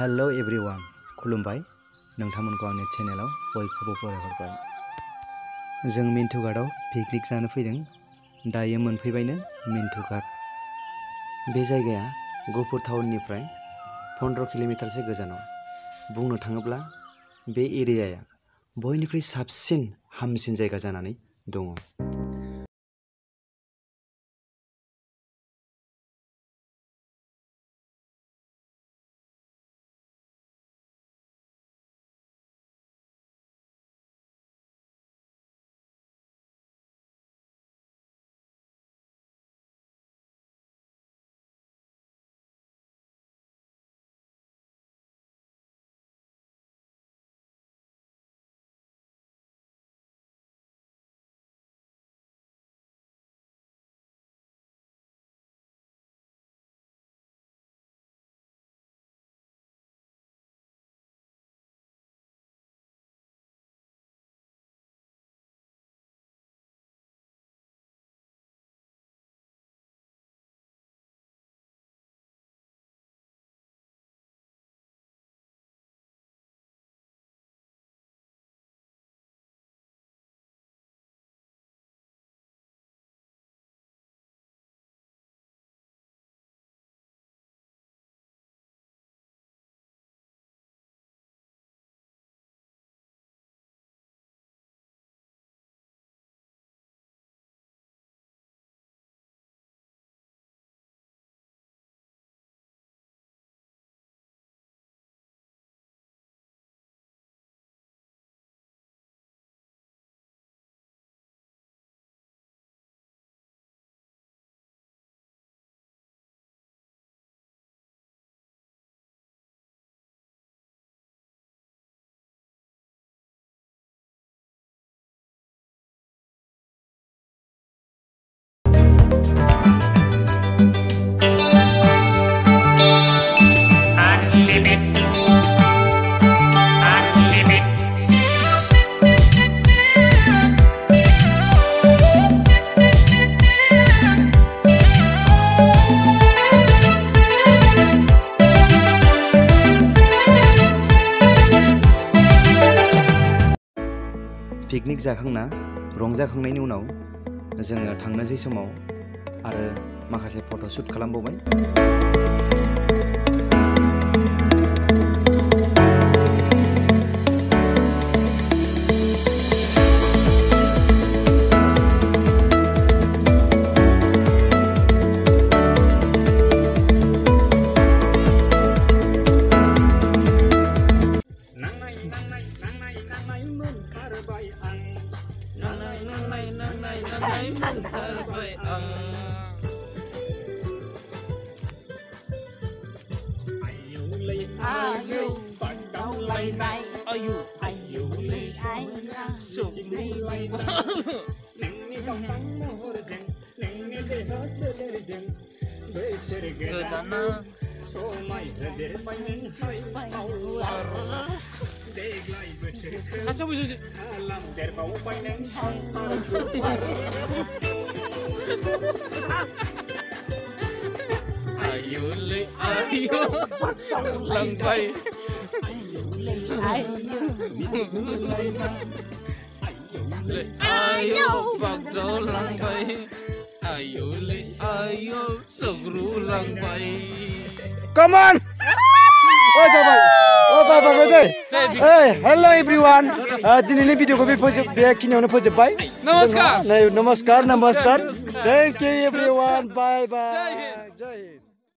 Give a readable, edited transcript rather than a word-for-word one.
Hello everyone खुलुमबाय नोंथांमोनखौ आंनि चेनेलाव बयखौबो बरायहरबाय। जों मिन्टु घाटआव पिकनिक जानो फैदों। दायो मोनफैबायनो मिन्टु घाट। बे जायगाया गहपुर टाउननिफ्राय 15 किल'मिटारसो गोजानाव। बुंनो थाङोब्ला बे एरियाया बयनिख्रुइ साबसिन हामसिन जायगा जानानै दङ। पिकनिक जाखांना रंजाखांनायनि उनाव जोङो थांनोसै समाव आरो माखासे फट'शूट खालामबावबाय। Come on! Oh, coba. Oh, Bapak Gede. Hey, hello everyone. Dinilai video ko begini फोजोबबाय. Namaskar. Namaskar. Thank you everyone. Bye bye. Jai Hind.